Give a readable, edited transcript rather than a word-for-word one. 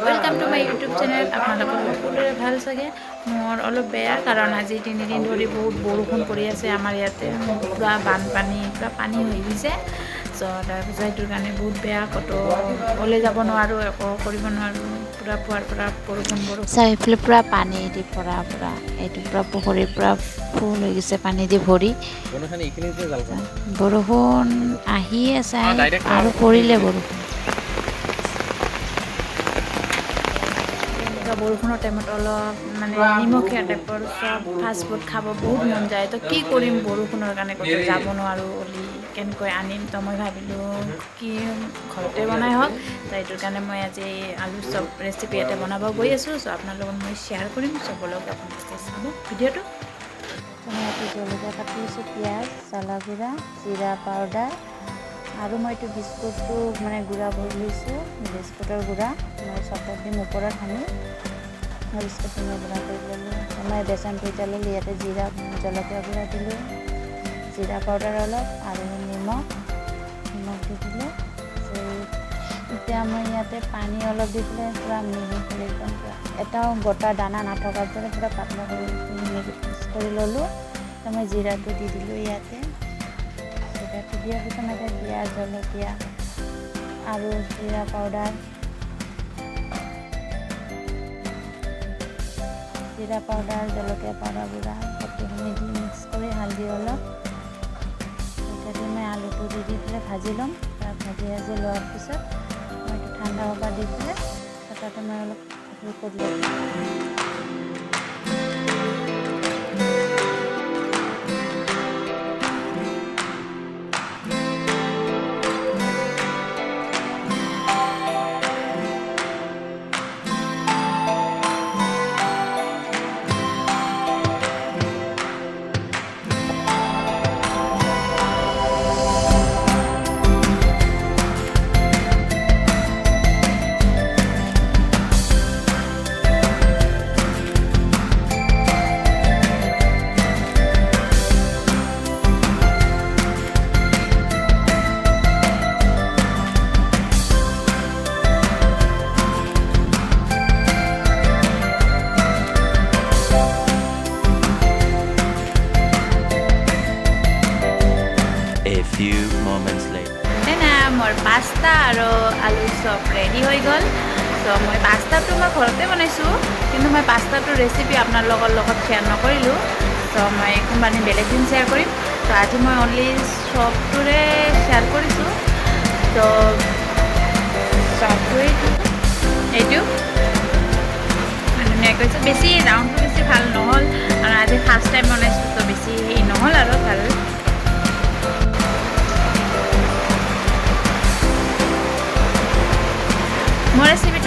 Welcome to my YouTube channel. আপোনালোকৰ সকলোৰে ভাল চাগে, মোৰ অলপ বেয়া কাৰণ আজি 3 দিন ধৰি বহুত বৰষুণ পৰি আছে আমাৰ ইয়াতে, পুৰা বানপানী, পুৰা পানী হৈ গৈছে। তাৰপিছত সেইটোৰ কাৰণে বহুত বেয়া, ক'তো ওলাই যাব নোৱাৰোঁ, একো কৰিব নোৱাৰোঁ, পুৰা পুৱাৰ পৰা বৰষুণ চাৰিওফালে পুৰা পানী দি পৰা এইটো পুৰা পুখুৰীৰ পৰা ফুল হৈ গৈছে, পানী দি ভৰি। বৰষুণ আহি আছে আৰু পৰিলে বৰষুণ। বৰষুণৰ টাইমত অলপ মানে নিমখীয়া টাইপৰ চব ফাষ্টফুড খাব বহুত মন যায়। তো কি কৰিম, বৰষুণৰ কাৰণে ক'তো যাব নোৱাৰোঁ, অলি কেনেকৈ আনিম। তো মই ভাবিলোঁ কি ঘৰতে বনাই হওক। তো এইটোৰ কাৰণে মই আজি আলু চব ৰেচিপি এটা বনাব গৈ আছোঁ। চ' আপোনাৰ লগত মই শ্বেয়াৰ কৰিম, চবৰ লগত আপোনালোকে চাব ভিডিঅ'টো। মই ইয়াতে জলকীয়া কাটি লৈছোঁ, পিঁয়াজ, জ্বলা গুড়া, জিৰা পাউডাৰ, আৰু মই এইটো বিস্কুটটো মানে গুড়া কৰি লৈছোঁ, বিস্কুটৰ গুড়া মই চটত দিম ওপৰত সানি, মই বিস্কুটটো মই গুড়া কৰি ল'লোঁ। মই বেচনটো এতিয়া ল'লোঁ, ইয়াতে জিৰা জলকীয়া গুড়া দিলোঁ, জিৰা পাউডাৰ অলপ আৰু নিমখ দি দিলোঁ। এতিয়া মই ইয়াতে পানী অলপ দি পেলাই পূৰা মিহি কৰি একদম এটাও গোটা দানা নথকাৰ পৰা পূৰা পাতলা মিক্স কৰি ল'লোঁ। তো মই জিৰাটো দি দিলোঁ ইয়াতে, জিৰাটো দিয়াৰ পিছত মই পিঁয়াজ, জলকীয়া আৰু জিৰা পাউডাৰ, জলকীয়া পাউডাৰ গুড়া গোটেইখিনি দি মিক্স কৰি হালধি অলপ, এতিয়া মই আলুটো দি পেলাই ভাজি ল'ম। ভাজি লোৱাৰ পিছত মই এইটো ঠাণ্ডা হ'ব দি পেলাই তাতে মই অলপ হেৰি কৰি ল'ম। মোৰ পাস্তা আৰু আলু চব ৰেডি হৈ গ'ল। তো মই পাস্তাটো মই ঘৰতে বনাইছোঁ, কিন্তু মই পাস্তাটোৰ ৰেচিপি আপোনালোকৰ লগত শ্বেয়াৰ নকৰিলোঁ। তো মই কোনোবাদিন বেলেগ দিন শ্বেয়াৰ কৰিম। তো আজি মই অনলি চবটোৰে শ্বেয়াৰ কৰিছোঁ। তো চবটোৱে এইটো ধুনীয়াকৈ কৈছোঁ, বেছি ৰাউণ্ডটো বেছি ভাল নহ'ল আৰু আজি ফাৰ্ষ্ট টাইম বনাইছোঁ, তো বেছি হেৰি নহ'ল আৰু ভাল। মোৰ ৰেচিপি